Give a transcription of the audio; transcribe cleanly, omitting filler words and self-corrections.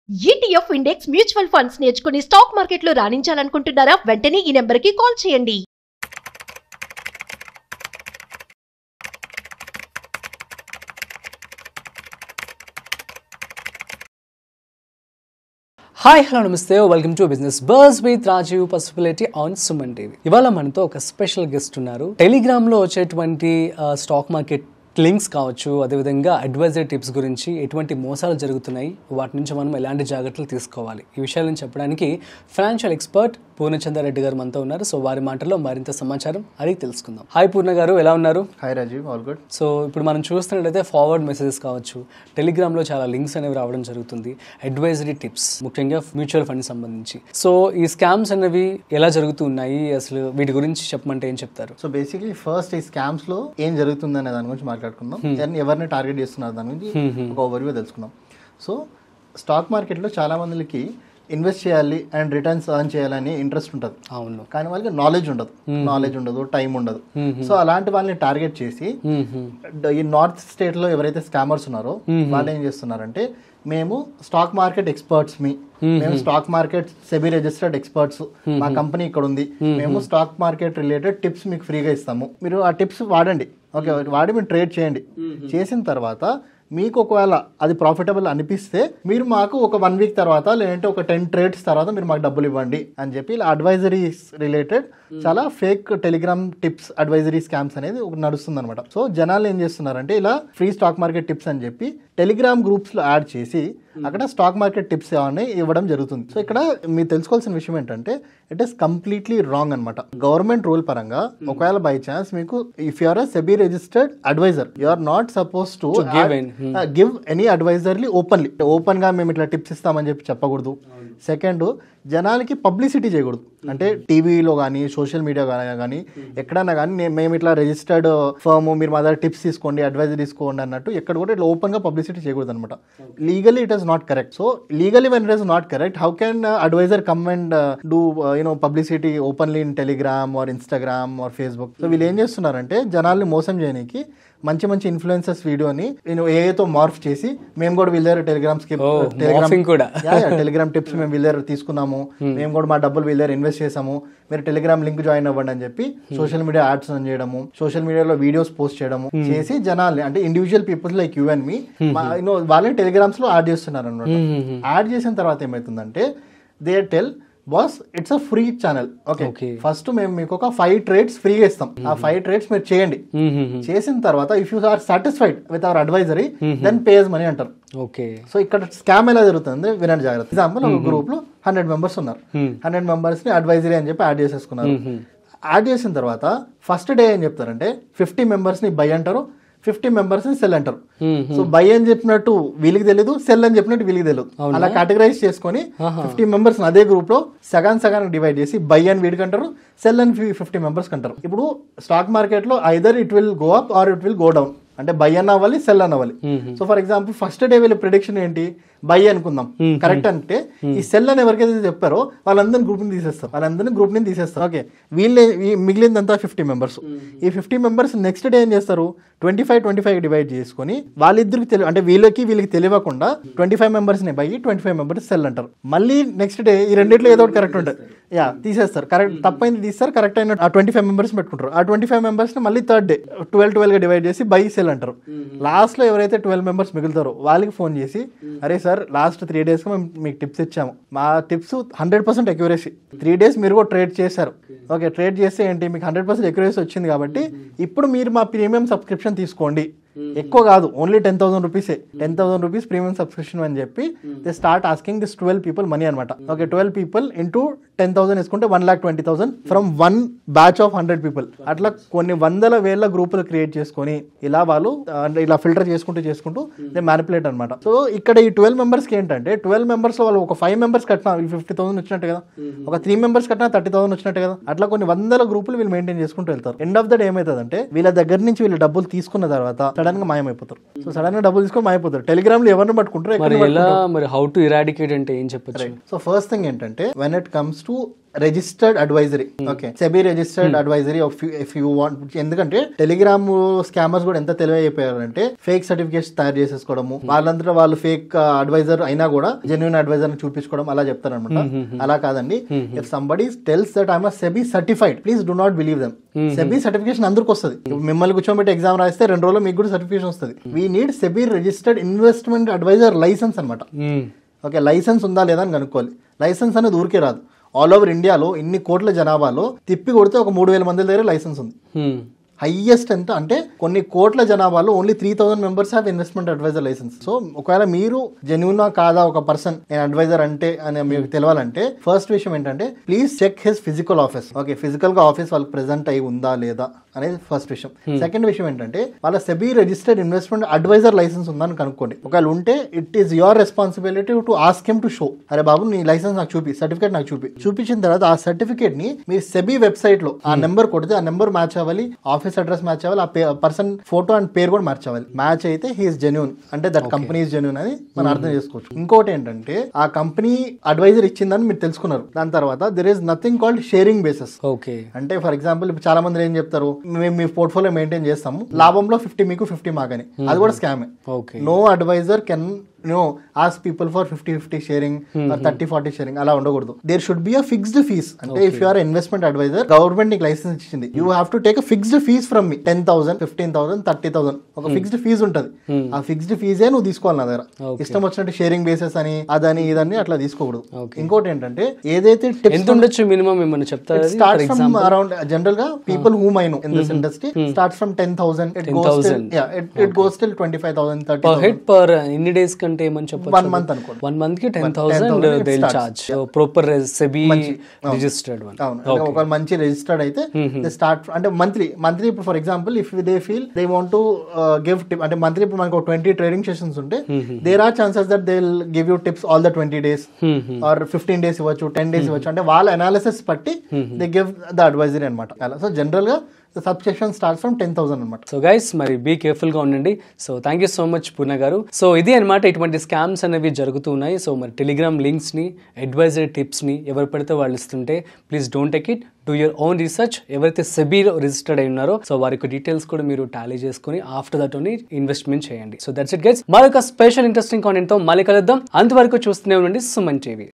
ETF index mutual funds నేర్చుకుని stock మార్కెట్లో రాణించాలనుకుంటున్నారా? వెంటనే ఈ నెంబర్కి కాల్ చేయండి. హాయ్ హలో నమస్తే, welcome to business buzz with Rajiv possibility on Suman TV. ఇవాళ మనతో ఒక స్పెషల్ గెస్ట్ ఉన్నారు. టెలిగ్రామ్ లో వచ్చేటువంటి స్టాక్ మార్కెట్ లింక్స్ కావచ్చు, అదేవిధంగా అడ్వైజరీ టిప్స్ గురించి ఎటువంటి మోసాలు జరుగుతున్నాయి, వాటి నుంచి మనం ఎలాంటి జాగ్రత్తలు తీసుకోవాలి, ఈ విషయాలను చెప్పడానికి ఫైనాన్షియల్ ఎక్స్పర్ట్ పూర్ణచంద్రారెడ్డి గారు మనతో ఉన్నారు. సో వారి మాటల్లో మరింత సమాచారం అడిగి తెలుసుకుందాం. హాయ్ పూర్ణ గారు, ఎలా ఉన్నారు? Hi Rajiv, all good. So ఇప్పుడు మనం చూస్తున్నట్లయితే ఫార్వర్డ్ మెసేజెస్ కావచ్చు, టెలిగ్రామ్లో చాలా లింక్స్ అనేవి రావడం జరుగుతుంది, అడ్వైజరీ టిప్స్ ముఖ్యంగా మ్యూచువల్ ఫండ్ సంబంధించి. సో ఈ స్కామ్స్ అనేవి ఎలా జరుగుతూ ఉన్నాయి, అసలు వీటి గురించి చెప్పమంటే ఏం చెప్తారు? సో బేసిక్లీ ఫస్ట్ ఈ స్కామ్స్ లో ఏం జరుగుతుంది అనే దాని గురించి మాట్లాడుకుందాం. ఎవరిని టార్గెట్ చేస్తున్నారు దాని గురించి ఒక ఓవర్వ్యూ తెలుసుకుందాం. సో స్టాక్ మార్కెట్లో చాలా మందికి ఇన్వెస్ట్ చేయాలి అండ్ రిటర్న్స్ ఎర్న్ చేయాలని ఇంట్రెస్ట్ ఉంటుంది. అవును. కానీ వాళ్ళకి నాలెడ్జ్ ఉండదు, టైం ఉండదు. సో అలాంటి వాళ్ళని టార్గెట్ చేసి ఈ నార్త్ స్టేట్ లో ఎవరైతే స్కామర్స్ ఉన్నారో వాళ్ళు ఏం చేస్తున్నారంటే, మేము స్టాక్ మార్కెట్ ఎక్స్పర్ట్స్, మేము stock market SEBI registered experts, మా కంపెనీ ఇక్కడ ఉంది, మేము స్టాక్ మార్కెట్ రిలేటెడ్ టిప్స్ మీకు ఫ్రీగా ఇస్తాము, మీరు ఆ టిప్స్ వాడండి, ఓకే వాడి మీరు ట్రేడ్ చేయండి. చేసిన తర్వాత మీకు ఒకవేళ అది ప్రాఫిటబుల్ అనిపిస్తే మీరు మాకు ఒక 1 వీక్ తర్వాత లేదంటే ఒక 10 ట్రేడ్స్ తర్వాత మీరు మాకు డబ్బులు ఇవ్వండి అని చెప్పి ఇలా అడ్వైజరీస్ రిలేటెడ్ చాలా fake Telegram tips advisory scams అనేది ఒకటి నడుస్తుంది అనమాట. సో జనాలు ఏం చేస్తున్నారంటే, ఇలా ఫ్రీ స్టాక్ మార్కెట్ టిప్స్ అని చెప్పి టెలిగ్రామ్ గ్రూప్స్ లో యాడ్ చేసి అక్కడ స్టాక్ మార్కెట్ టిప్స్ ఏమన్నా ఇవ్వడం జరుగుతుంది. సో ఇక్కడ మీరు తెలుసుకోవాల్సిన విషయం ఏంటంటే, ఇట్ ఈస్ కంప్లీట్లీ రాంగ్ అనమాట. గవర్నమెంట్ రూల్ పరంగా ఒకవేళ బై ఛాన్స్ మీకు if you are a SEBI registered advisor, you are not suppose to give any advisory open గా మేము ఇట్లా టిప్స్ ఇస్తామని చెప్పి చెప్పకూడదు. సెకండ్, జనాలకి పబ్లిసిటీ చేయకూడదు. అంటే టీవీలో కానీ సోషల్ మీడియా కానీ ఎక్కడన్నా కానీ మేము ఇట్లా రిజిస్టర్డ్ ఫర్మ్, మీరు మా దగ్గర టిప్స్ తీసుకోండి, అడ్వైజర్ తీసుకోండి అన్నట్టు ఎక్కడ కూడా ఇట్లా ఓపెన్ గా పబ్లిసిటీ చేయకూడదు అనమాట. Legally it is not correct. So legally when it is not correct, how can advisor come and do publicity openly in Telegram or Instagram or Facebook? So వీళ్ళు ఏం చేస్తున్నారంటే, జనాల్ని మోసం చేయడానికి మంచి ఇన్ఫ్లుయెన్సర్స్ వీడియోని ఏతో మార్ఫ్ చేసి, మేము కూడా వీళ్ళ దగ్గర టెలిగ్రామ్ టిప్స్ మేము వీళ్ళ దగ్గర తీసుకున్నాము, మేము కూడా మా డబ్బులు వీళ్ళ దగ్గర ఇన్వెస్ట్ చేసాము, మీరు టెలిగ్రామ్ లింక్ జాయిన్ అవ్వండి అని చెప్పి సోషల్ మీడియా యాడ్స్ రన్ చేయడము, సోషల్ మీడియాలో వీడియోస్ పోస్ట్ చేయడము చేసి జనాల్ని, అంటే individual peoples like you and me, వాళ్ళని టెలిగ్రామ్స్ లో యాడ్ చేస్తున్నారు అనమాట. యాడ్ చేసిన తర్వాత ఏమవుతుందంటే, they tell boss it's a free channel, okay first మేము మీకు ఒక 5 ట్రేడ్స్ ఫ్రీగా ఇస్తాం, ఆ 5 ట్రేడ్స్ మీరు చేయండి. చేసిన తర్వాత if you are satisfied with our advisory then pays money అంటారు. సో ఇక్కడ స్కామ్ ఎలా జరుగుతుంది వినండి జాగ్రత్త. ఎగ్జాంపుల్, ఒక గ్రూప్ లో 100 మెంబర్స్ ఉన్నారు, 100 మెంబర్స్ ని అడ్వైజరీ అని చెప్పి యాడ్ చేసేసుకున్నారు. యాడ్ చేసిన తర్వాత ఫస్ట్ డే ఏం చెప్తారంటే, 50 మెంబర్స్ ని బై అంటారు, 50 మెంబర్స్ ని సెల్ అంటారు. సో బై అని చెప్పినట్టు వీళ్ళకి తెలియదు, సెల్ అని చెప్పినట్టు వీళ్ళకి తెలియదు. అలా కేటగరైజ్ చేసుకుని 50 మెంబర్స్ అదే గ్రూప్ లో సగానికి డివైడ్ చేసి బై అని వీడికి అంటారు, సెల్ అని 50 మెంబర్స్ అంటారు. ఇప్పుడు స్టాక్ మార్కెట్ లో either it will go up or it will go down, అంటే బై అన్న అవ్వాలి, సెల్ అని అవ్వాలి. So for example first day వీళ్ళ ప్రిడిక్షన్ ఏంటి, బై అనుకుందాం, కరెక్ట్ అంటే ఈ సెల్ అని ఎవరికైతే చెప్పారో వాళ్ళందరినీ గ్రూప్ ని తీసేస్తారు. ఓకే, వీళ్ళే మిగిలిందంతా 50 మెంబర్స్. ఈ 50 మెంబర్స్ నెక్స్ట్ డే ఏం చేస్తారు, 25 డివైడ్ చేసుకుని వాళ్ళిద్దరికి అంటే వీళ్ళకి తెలియకుండా 25 మెంబర్స్ ని బై, 25 మెంబర్స్ సెల్ అంటారు. మళ్ళీ నెక్స్ట్ డే ఈ రెండిట్లో ఏదో ఒకటి కరెక్ట్ ఉంటుంది, తీసేస్తారు. కరెక్ట్ తప్పైంది తీస్తారు, కరెక్ట్ అయిన ఆ 25 మెంబర్స్ పెట్టుకుంటారు. ఆ 25 మెంబర్స్ ని మళ్ళీ థర్డ్ డే 12 గా డివైడ్ చేసి బై, సెల్ అంటారు. లాస్ట్ లో ఎవరైతే 12 మెంబర్స్ మిగులుతారో వాళ్ళకి ఫోన్ చేసి, అరే సార్ లాస్ట్ 3 days గా మేము మీకు టిప్స్ ఇచ్చాము, మా టిప్స్ 100% అక్యురసీ, 3 days మీరు కూడా ట్రేడ్ చేశారు, ఓకే ట్రేడ్ చేస్తే ఏంటి మీకు 100% అక్యురసీ వచ్చింది కాబట్టి ఇప్పుడు మీరు మా ప్రీమియం సబ్స్క్రిప్షన్ తీసుకోండి, ఎక్కువ కాదు, ఓన్లీ 10,000 రూపీసే, 10,000 రూపీస్ ప్రీమియం సబ్స్క్రిప్షన్ అని చెప్పి they start asking this 12 people money అనమాట. ఓకే 12 people ఇంటూ 10,000 వేసుకుంటే 1,20,000 ఫ్రమ్ 1 batch of 100 people. అట్లా కొన్ని వందల వేల గ్రూపులు క్రియేట్ చేసుకొని ఇలా వాళ్ళు ఇలా ఫిల్టర్ చేసుకుంటూ దే మ్యానిపులేట్ అనమాట. సో ఇక్కడ ఈ 12 మెంబర్స్ కి ఏంటంటే, 12 మెంబర్స్ లో వాళ్ళు ఒక 5 మెంబర్స్ కట్టినా 50,000 వచ్చినట్టు కదా, ఒక 3 మెంబర్స్ కట్టినా 30,000 వచ్చినట్టు కదా. అట్లా కొన్ని వందల గ్రూపులు వీళ్ళు మెయింటైన్ చేసుకుంటూ వెళ్తారు. ఎండ్ ఆఫ్ ద డే ఏమవుతుందంటే, వీళ్ళ దగ్గర నుంచి వీళ్ళు డబ్బులు తీసుకున్న తర్వాత సడన్ గా మాయమైపోతారు. సో సడన్ గా డబ్బులు తీసుకొని మాయపోతారు. టెలిగ్రామ్ లో ఎవరిని పట్టుకుంటారు, హౌ టు ఇరాడికేట్ అంటే ఏం చెప్పచ్చు? సో ఫస్ట్ థింగ్ ఏంటంటే, when it comes to registered advisory. Okay, SEBI registered advisory if you want. ఎందుకంటే టెలిగ్రామ్ స్కామర్స్ కూడా ఎంత తెలివైపోయారంటే ఫేక్ సర్టిఫికేట్స్ తయారు చేసేసుకోవడము, వాళ్ళంతా వాళ్ళు ఫేక్ అడ్వైజర్ అయినా కూడా జెన్యూన్ అడ్వైజర్ ని చూపించుకోవడం అలా చెప్తారనమాట. అలా కాదండి. If somebody tells that I'm SEBI certified, please do not believe them. SEBI certification అందరికి వస్తుంది. మిమ్మల్ని కూర్చోబెట్టి ఎగ్జామ్ రాస్తే 2 రోజులు మీకు కూడా సర్టిఫికేషన్ వస్తుంది. We need SEBI registered investment advisor licence అనమాట. ఓకే, లైసెన్స్ ఉందా లేదా అని కనుక్కోవాలి. లైసెన్స్ అనేది ఊరికే రాదు. ఆల్ ఓవర్ ఇండియాలో ఇన్ని కోట్ల జనాభాలో తిప్పి కొడితే ఒక 3,000 మంది దగ్గర లైసెన్స్ ఉంది. హైయెస్ట్ ఎంత అంటే కొన్ని కోట్ల జనాభాలో only 3,000 members have investment advisor licence. So ఒకవేళ మీరు జెన్యూన్ కాదా ఒక పర్సన్ నేను అడ్వైజర్ అంటే అని మీకు తెలవాలంటే ఫస్ట్ విషయం ఏంటంటే please check his physical office. Okay, physical గా ఆఫీస్ వాళ్ళకి ప్రెసెంట్ అయి ఉందా లేదా అనేది ఫస్ట్ విషయం. సెకండ్ విషయం ఏంటంటే వాళ్ళ SEBI registered investment advisor licence ఉందని కనుక్కోండి. ఒకవేళ ఉంటే it is your responsibility to ask him to show. అరే బాబు నీ లైసెన్స్ నాకు చూపి, సర్టిఫికేట్ నాకు చూపించిన తర్వాత ఆ సర్టిఫికేట్ ని మీ సెబీ వెబ్సైట్ లో ఆ నెంబర్ కొడితే ఆ నెంబర్ మ్యాచ్ అవ్వాలి, ఆఫీస్ అడ్రస్ మ్యాచ్ అవ్వాలి, ఆ పర్సన్ ఫోటో అండ్ పేరు కూడా మ్యాచ్ అవ్వాలి. మ్యాచ్ అయితే హీఈస్ జెన్యూన్ అంటే దట్ కంపెనీ ఈస్ జెన్యూన్ అని మనం అర్థం చేసుకోవచ్చు. ఇంకోటి ఏంటంటే ఆ కంపెనీ అడ్వైజర్ ఇచ్చిందని మీరు తెలుసుకున్నారు. దాని తర్వాత there is nothing called sharing basis. Okay, అంటే ఫర్ ఎగ్జాంపుల్ ఇప్పుడు చాలా మంది ఏం చెప్తారు, మేము మీ పోర్ట్ఫోలియో మెయింటైన్ చేస్తాము, లాభంలో 50 మీకు 50 మాకని. అది కూడా స్కామే. No advisor can ask people for 50-50 sharing, 30-40 sharing అలా ఉండకూడదు. There should be a fixed fees. అంటే if you are investment advisor, government నీకు లైసెన్స్ ఇచ్చింది, you have to take a fixed fees from me. 10,000, 15,000, 30,000 ఒక ఫిక్స్డ్ ఫీజ్ ఉంటుంది. ఆ fixed ఫీజే నువ్వు తీసుకోవాలి నా దగ్గర. ఇష్టం వచ్చినట్టు షేరింగ్ బేసెస్ అని అదని ఇదని అట్లా తీసుకోకూడదు. ఇంకోటి ఏంటంటే ఏదైతే ఎంత ఉండొచ్చు మినిమం ఏమన్నా చెప్తారు? స్టార్ట్స్ ఫ్రమ్ అరౌండ్ జనరల్ గా people whom I know in this industry starts from 10,000. It goes till 25,000, 30,000 per head per any days కంటే ఏమని చెప్పొచ్చు? 1 month అనుకోండి. 1 month కి 10,000 they will charge. Proper SEBI registered one. అవును, ఒక మంచి రిజిస్టర్డ్ అయితే దే స్టార్ట్ అంటే మంత్లీ ఇప్పుడు for example if they feel they want to give tip అంటే మంత్లీ ఇప్పుడు మనకు 20 ట్రేడింగ్ సెషన్స్ ఉంటే there are chances that they will give you tips all the 20 days or 15 days ఇవ్వచ్చు, 10 days ఇవ్వచ్చు. అంటే వాళ్ళ అనాలిసిస్ బట్టి దే గివ్ ద అడ్వైజరీ అనమాట. సో జనరల్ గా సబ్స్క్రిప్షన్ స్టార్ట్స్ ఫ్రమ్ 10,000 అనమాట. సో గైస్ మరి బీ కేర్ఫుల్ గా ఉండండి. So thank you so much Purna garu. So ఇది అనమాట, ఇటువంటి స్కామ్స్ అనేవి జరుగుతూ ఉన్నాయి. సో మరి టెలిగ్రామ్ లింక్స్ ని, అడ్వైజరీ టిప్స్ ని ఎవరు పడితే వాళ్ళు ఇస్తుంటే please don't take it, do your own research. ఎవరైతే సెబీలో రిజిస్టర్డ్ అయి ఉన్నారో సో వారికి డీటెయిల్స్ కూడా మీరు టాలీ చేసుకుని ఆఫ్టర్ దట్ ఓన్లీ ఇన్వెస్ట్మెంట్ చేయండి. So that's it guys. మరొక స్పెషల్ ఇంట్రెస్టింగ్ కాంటెంట్ తో మళ్ళీ కలుద్దాం. అంతవరకు చూస్తూనే ఉండండి సుమన్ టీవీ.